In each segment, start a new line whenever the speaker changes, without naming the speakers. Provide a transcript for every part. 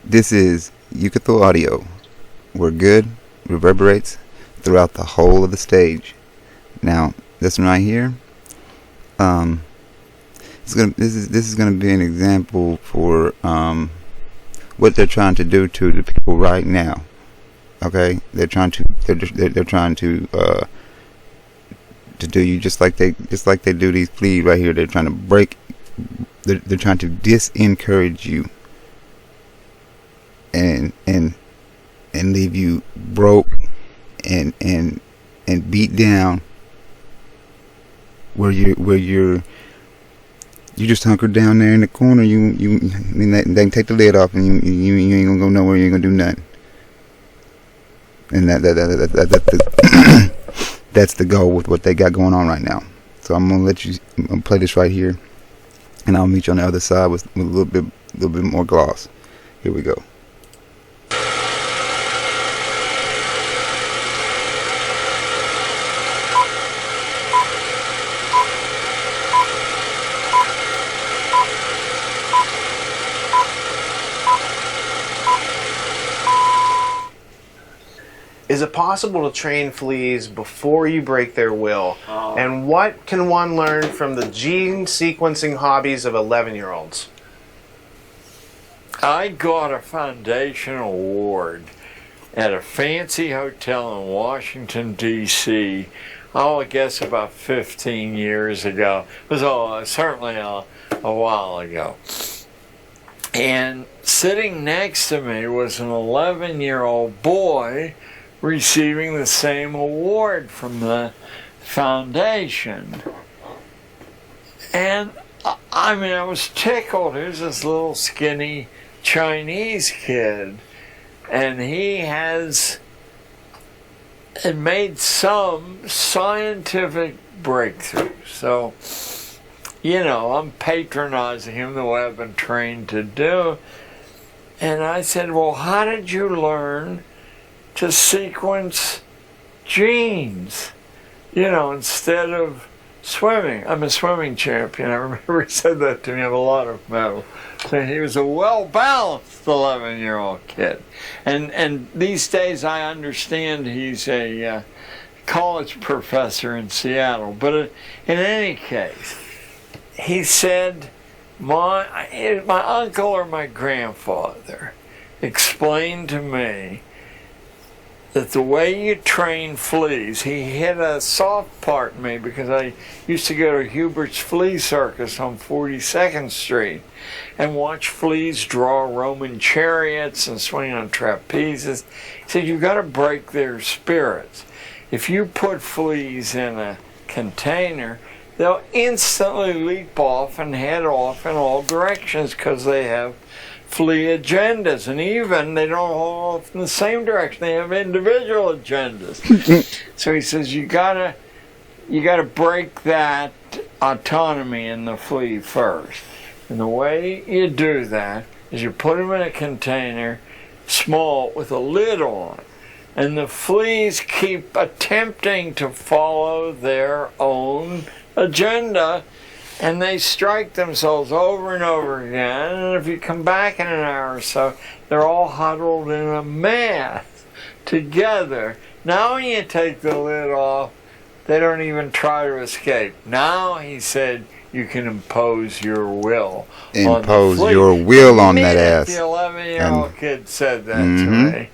This is Yukathor Audio, where good reverberates throughout the whole of the stage. Now, this one right here, this is gonna be an example for what they're trying to do to the people right now. Okay, they're trying to do you just like they do these fleas right here. They're trying to break. They're trying to disencourage you and leave you broke and beat down, where you just hunker down there in the corner. I mean, they can take the lid off and you ain't gonna go nowhere. You ain't gonna do nothing. And that's the goal with what they got going on right now. So I'm gonna play this right here, and I'll meet you on the other side with a little bit more gloss. Here we go.
Is it possible to train fleas before you break their will? And what can one learn from the gene sequencing hobbies of 11-year-olds?
I got a foundation award at a fancy hotel in Washington, D.C., I guess about 15 years ago. It was certainly a while ago. And sitting next to me was an 11-year-old boy receiving the same award from the foundation. And I mean, I was tickled. Here's this little skinny Chinese kid, and he had made some scientific breakthrough. So, I'm patronizing him the way I've been trained to do. And I said, well, how did you learn to sequence genes, instead of swimming? I'm a swimming champion. I remember he said that to me. I have a lot of medals. So he was a well-balanced 11-year-old kid. And these days I understand he's a college professor in Seattle. But in any case, he said, my uncle or my grandfather explained to me that the way you train fleas, he hit a soft part in me because I used to go to Hubert's Flea Circus on 42nd Street and watch fleas draw Roman chariots and swing on trapezes. He said, you've got to break their spirits. If you put fleas in a container, they'll instantly leap off and head off in all directions because they have flea agendas, and even they don't all off in the same direction. They have individual agendas. So he says you gotta break that autonomy in the flea first. And the way you do that is you put them in a container, small, with a lid on. And the fleas keep attempting to follow their own agenda, and they strike themselves over and over again. And if you come back in an hour or so, they're all huddled in a mass together. Now when you take the lid off, they don't even try to escape. Now, he said, you can impose your will on the flea.
Your will on that ass.
The 11-year-old kid said that to me,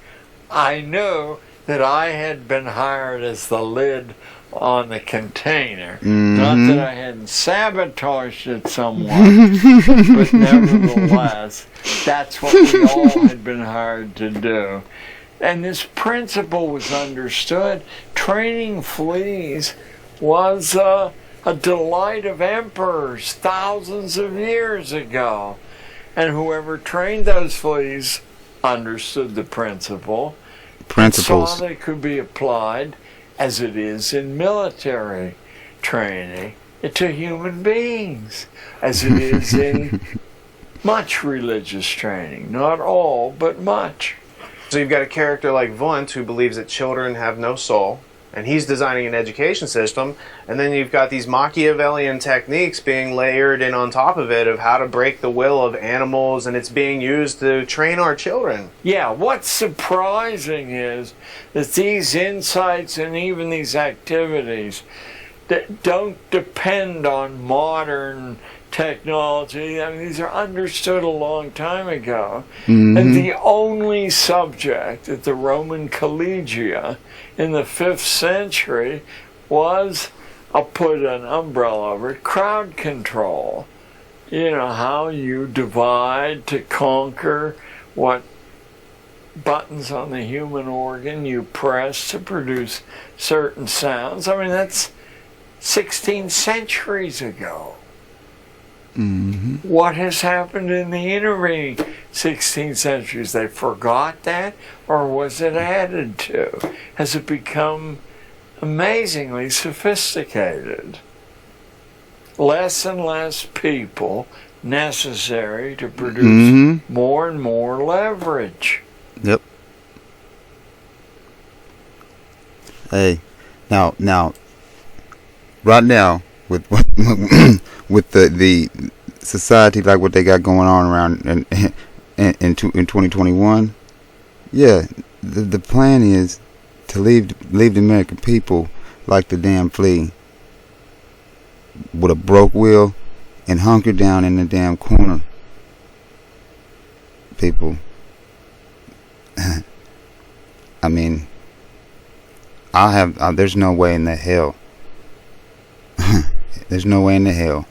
I knew that I had been hired as the lid on the container. Not that I hadn't sabotaged it somewhat, but nevertheless, that's what we all had been hired to do. And this principle was understood. Training fleas was a delight of emperors thousands of years ago. And whoever trained those fleas understood the principles. Saw they could be applied, as it is in military training, to human beings, as it is in much religious training. Not all, but much.
So you've got a character like Bunn who believes that children have no soul, and he's designing an education system, and then you've got these Machiavellian techniques being layered in on top of it of how to break the will of animals, and it's being used to train our children.
Yeah, what's surprising is that these insights and even these activities that don't depend on modern technology. I mean, these are understood a long time ago.
Mm-hmm.
And the only subject at the Roman collegia in the 5th century was, I'll put an umbrella over it, crowd control. You know, how you divide to conquer, what buttons on the human organ you press to produce certain sounds. I mean, that's 16 centuries ago.
Mm-hmm.
What has happened in the intervening 16 centuries? They forgot that, or was it added to? Has it become amazingly sophisticated? Less and less people necessary to produce more and more leverage.
Yep. Hey, now, right now, with with the society like what they got going on around in 2021, yeah, the plan is to leave the American people like the damn flea, with a broke will and hunker down in the damn corner. People, I mean, there's no way in the hell. There's no way in the hell.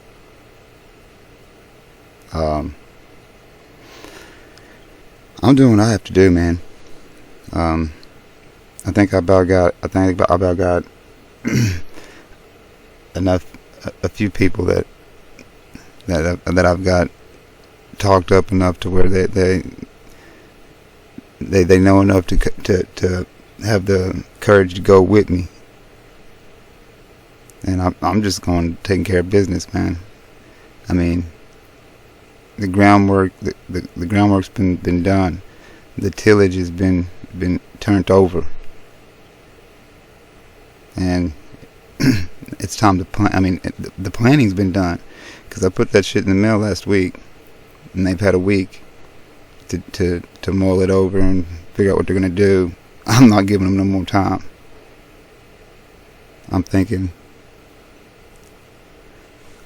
I'm doing what I have to do, man. I think I about got enough, a few people that I've got talked up enough to where they know enough to have the courage to go with me. And I'm just going taking care of business, man. I mean, the groundwork, the groundwork's been done. The tillage has been turned over, and it's time to plant. I mean, the planning's been done, because I put that shit in the mail last week, and they've had a week to mull it over and figure out what they're gonna do. I'm not giving them no more time. I'm thinking,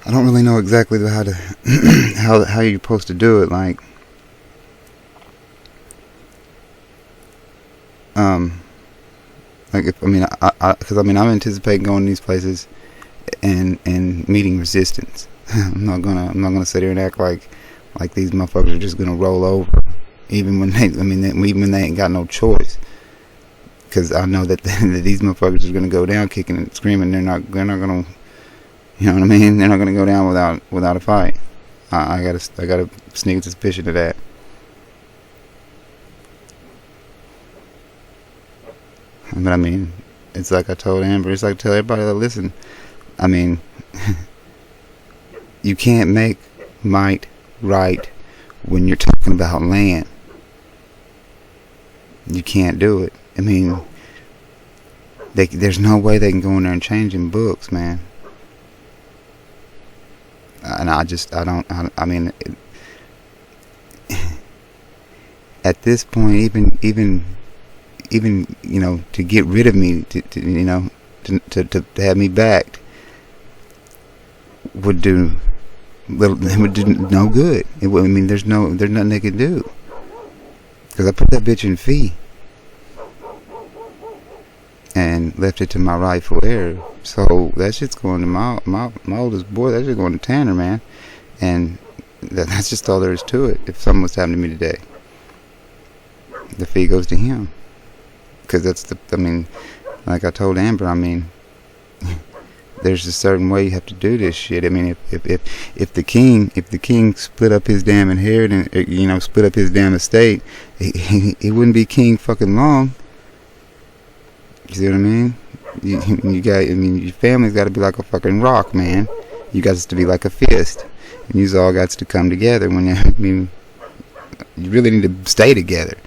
I don't really know exactly how to how you're supposed to do it. Like, if because I'm anticipating going to these places and meeting resistance. I'm not gonna sit here and act like these motherfuckers are just gonna roll over, even when they ain't got no choice. Because I know that these motherfuckers are gonna go down kicking and screaming. They're not gonna. You know what I mean? They're not going to go down without a fight. I got a sneaking suspicion of that. But I mean, it's like I told Amber. It's like I tell everybody that listen. I mean, you can't make might right when you're talking about land. You can't do it. I mean, there's no way they can go in there and change in books, man. And at this point, even you know, to get rid of me, to have me backed would do no good. There's nothing they could do, because I put that bitch in fee and left it to my rightful heir. So that shit's going to my oldest boy. That shit's going to Tanner, man. And that's just all there is to it. If something was happening to me today, the fee goes to him. Because like I told Amber, there's a certain way you have to do this shit. I mean, if the king split up his damn inheritance, split up his damn estate, he wouldn't be king fucking long. You see what I mean? Your family's got to be like a fucking rock, man. You got to be like a fist, and you all got to come together. You really need to stay together.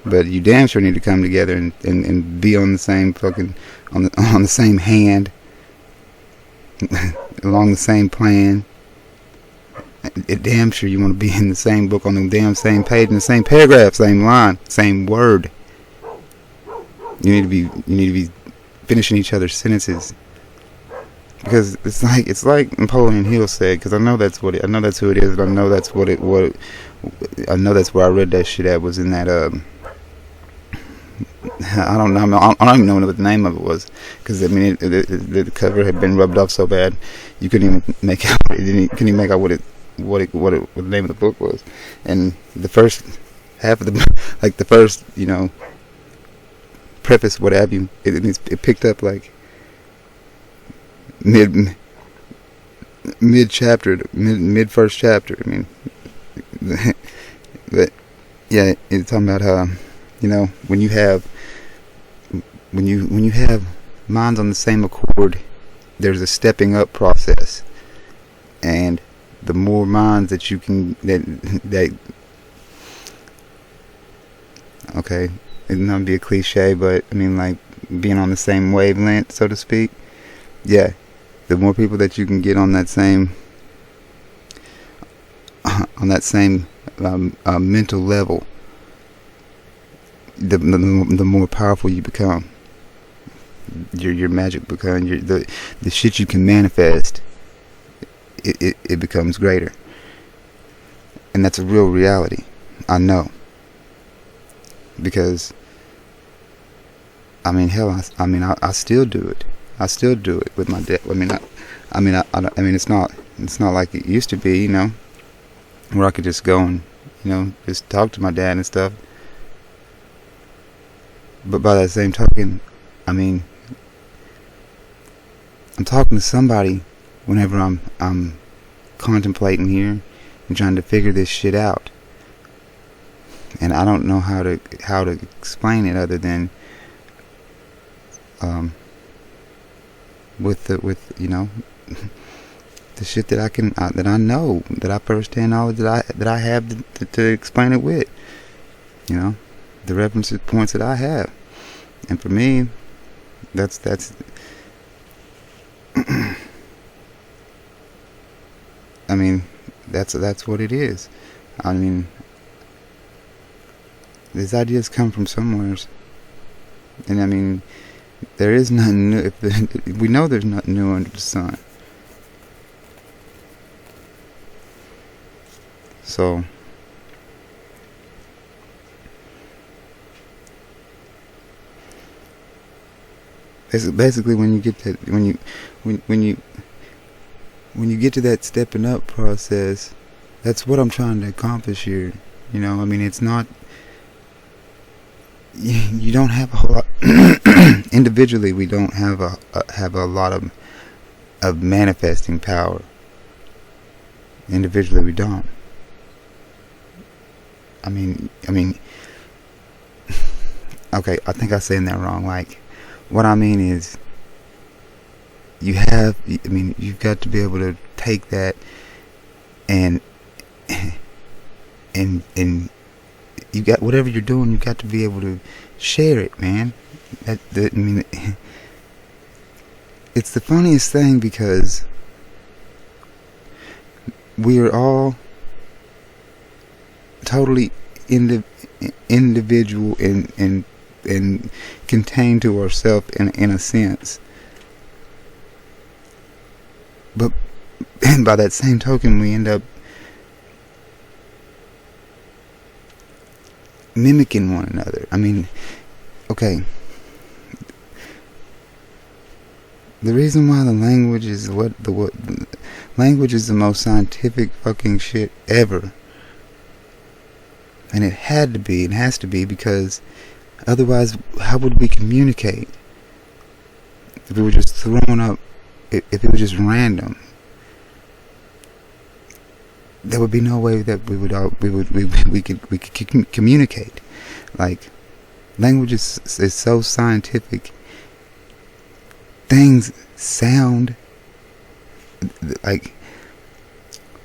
but you damn sure need to come together and be on the same fucking on the same hand, along the same plan. Damn sure you want to be in the same book, on the damn same page, in the same paragraph, same line, same word. You need to be finishing each other's sentences, because it's like Napoleon Hill said. Because I know that's who it is. And I know that's I know that's where I read that shit at, was in that I don't know. I don't even know what the name of it was, because I mean the cover had been rubbed off so bad you couldn't even make out. Couldn't even make out what the name of the book was. And the first half of the first preface, what have you, it picked up like mid chapter, mid first chapter. I mean, but yeah, it's talking about how when you have minds on the same accord, there's a stepping up process, and the more minds that you can that okay, it's not gonna be a cliche, but I mean, like, being on the same wavelength, so to speak. Yeah, the more people that you can get on that same mental level, the more powerful you become. Your magic becomes the shit you can manifest. It becomes greater, and that's a real reality. I know, because I mean, hell, I still do it. I still do it with my dad. I mean, it's not like it used to be, where I could just go and just talk to my dad and stuff. But by that same token, I mean, I'm talking to somebody whenever I'm contemplating here and trying to figure this shit out, and I don't know how to explain it other than with the shit that I know, that I firsthand knowledge that I have to explain it with, the reference points that I have. And for me, that's I mean, that's what it is. I mean, these ideas come from somewhere, and I mean, there is nothing new. We know there's nothing new under the sun. So basically, when you get to when you get to that stepping up process, that's what I'm trying to accomplish here. I mean, it's not, you don't have a whole lot individually. We don't have a lot of manifesting power. Individually, we don't. I mean, okay, I think I'm saying that wrong. Like, what I mean is, you've got to be able to take that and you got, whatever you're doing, you got to be able to share it, man. It's the funniest thing, because we are all totally individual and contained to ourselves in a sense. But by that same token, we end up mimicking one another. I mean, okay, the reason why the language is language is the most scientific fucking shit ever, and it had to be, and has to be, because otherwise, how would we communicate if we were just thrown up? If it was just random, there would be no way that we could communicate. Like, language is so scientific. Things sound like,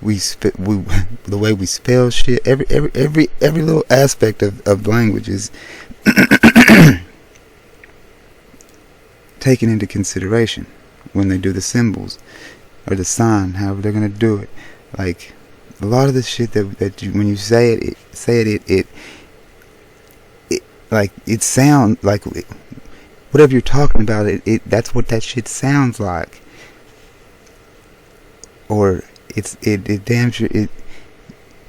the way we spell shit, every little aspect of language is taken into consideration when they do the symbols or the sign, however they're gonna do it. Like a lot of the shit that you, when you say it, like it sounds like whatever you're talking about. It that's what that shit sounds like. Or it damn sure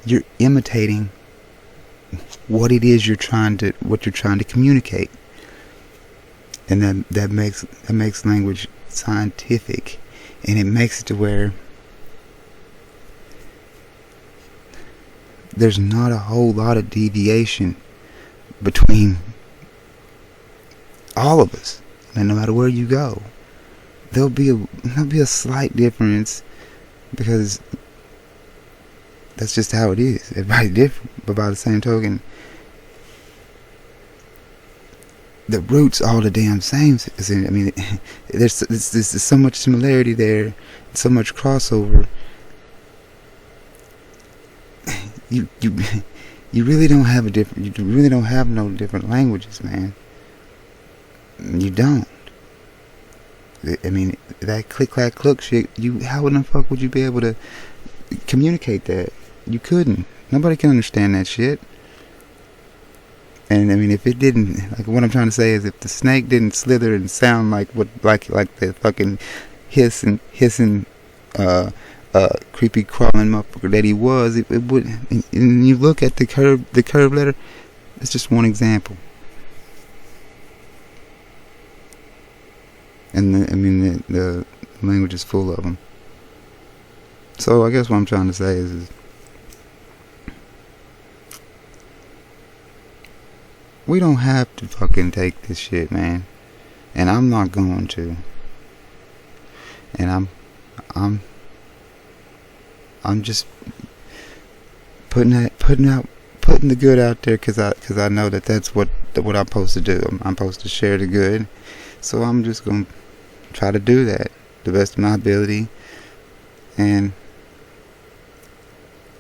you're imitating what it is you're trying to communicate, and that makes language scientific, and it makes it to where there's not a whole lot of deviation between all of us, and no matter where you go, there'll be a slight difference, because that's just how it is. Everybody's different, but by the same token, the root's all the damn same. I mean, there's so much similarity there, so much crossover. You really don't have no different languages, man. You don't. I mean, that click clack cluck shit, how in the fuck would you be able to communicate that? You couldn't. Nobody can understand that shit. And I mean, if it didn't, like, what I'm trying to say is, if the snake didn't slither and sound like the fucking hissing creepy crawling motherfucker that he was, it would. And you look at the curved letter. It's just one example. And the language is full of them. So I guess what I'm trying to say is we don't have to fucking take this shit, man. And I'm not going to. And I'm just putting the good out there, cause I know that's what I'm supposed to do. I'm supposed to share the good. So I'm just gonna try to do that the best of my ability, and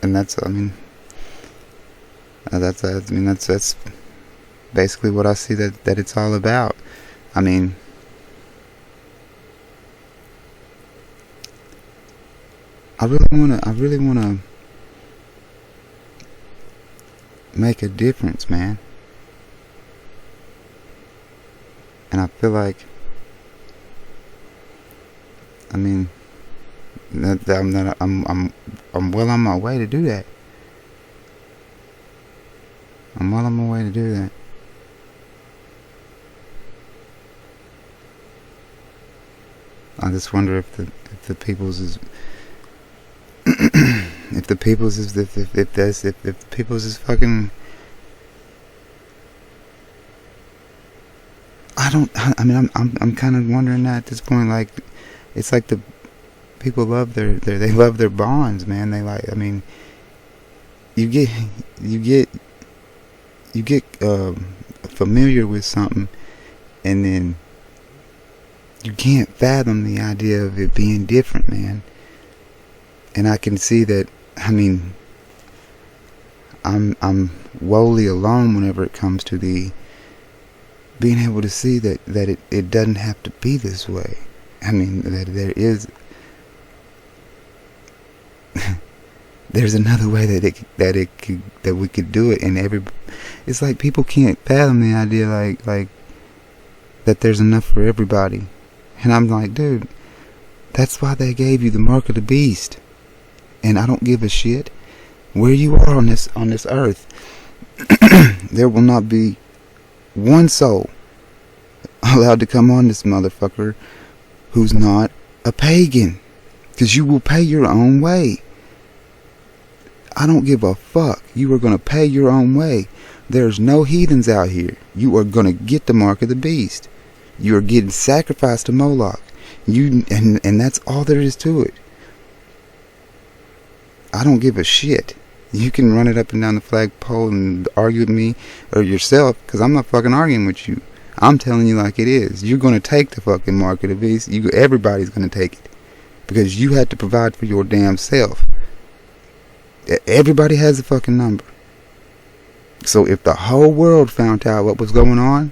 that's that's basically what I see that it's all about. I mean, I really wanna make a difference, man. And I feel like, I mean, I'm well on my way to do that. I'm well on my way to do that. I just wonder if the people's is if the people's is fucking. I'm kind of wondering that at this point. Like, it's like the people love they love their bonds, man. They like, I mean, you get familiar with something, and then you can't fathom the idea of it being different, man. And I can see that. I mean, I'm woefully alone whenever it comes to the being able to see that it doesn't have to be this way. I mean, that there is there's another way that we could do it, and it's like people can't fathom the idea like that there's enough for everybody. And I'm like, dude, that's why they gave you the mark of the beast. And I don't give a shit where you are on this earth. There will not be one soul allowed to come on this motherfucker who's not a pagan, because you will pay your own way. I don't give a fuck. You are going to pay your own way. There's no heathens out here. You are going to get the mark of the beast. You are getting sacrificed to Moloch. And that's all there is to it. I don't give a shit. You can run it up and down the flagpole and argue with me or yourself, because I'm not fucking arguing with you. I'm telling you like it is. You're going to take the fucking mark of the beast. Everybody's going to take it, because you had to provide for your damn self. Everybody has a fucking number. So if the whole world found out what was going on,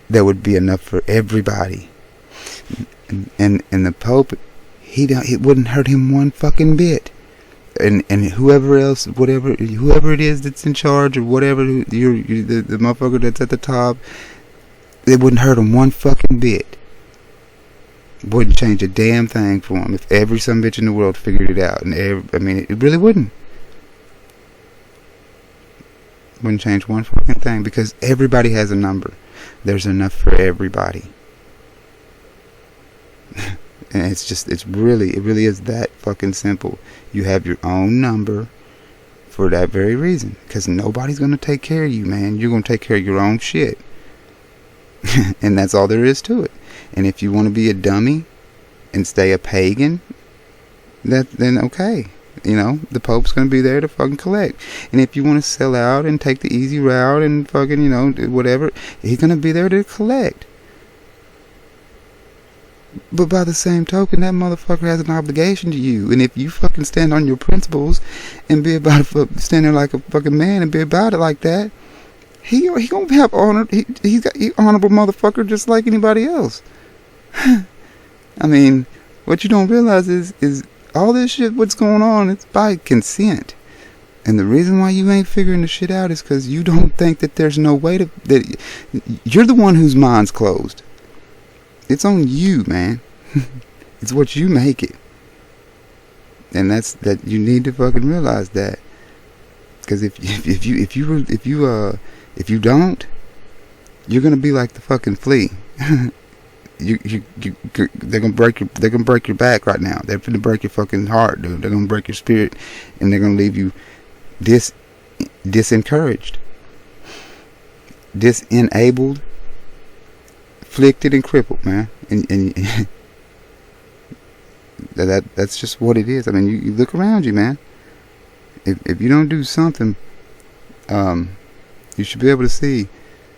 there would be enough for everybody. And the Pope, it wouldn't hurt him one fucking bit. And whoever else, whoever it is that's in charge or whatever, the motherfucker that's at the top, it wouldn't hurt him one fucking bit. Wouldn't change a damn thing for him if every son bitch in the world figured it out. And it really wouldn't. Wouldn't change one fucking thing because everybody has a number. There's enough for everybody. And it really is that fucking simple. You have your own number for that very reason. Because nobody's going to take care of you, man. You're going to take care of your own shit. And that's all there is to it. And if you want to be a dummy and stay a pagan, then okay. You know, the Pope's going to be there to fucking collect. And if you want to sell out and take the easy route and fucking, you know, whatever, he's going to be there to collect. But by the same token, that motherfucker has an obligation to you. And if you fucking stand on your principles and be about stand there like a fucking man and be about it like that, he gonna have honor. He's honorable motherfucker just like anybody else. I mean, what you don't realize is all this shit, what's going on, it's by consent. And the reason why you ain't figuring the shit out is because you don't think that there's no way that you're the one whose mind's closed. It's on you, man. It's what you make it. And that you need to fucking realize that. Because if you don't, you're gonna be like the fucking flea. They're gonna break your back right now. They're gonna break your fucking heart, dude. They're gonna break your spirit, and they're gonna leave you disencouraged, disenabled, afflicted, and crippled, man. And that's just what it is. I mean, you look around you, man. If you don't do something, you should be able to see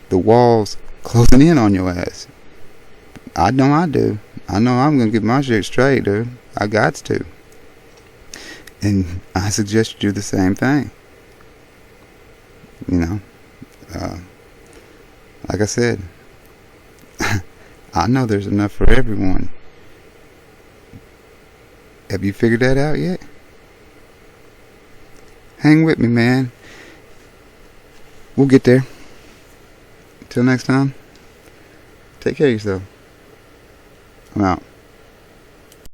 the walls closing in on your ass. I know I do. I know I'm going to get my shit straight, dude. I got to. And I suggest you do the same thing. You know, like I said, I know there's enough for everyone. Have you figured that out yet? Hang with me, man. We'll get there. Till next time, take care of yourself. I'm out.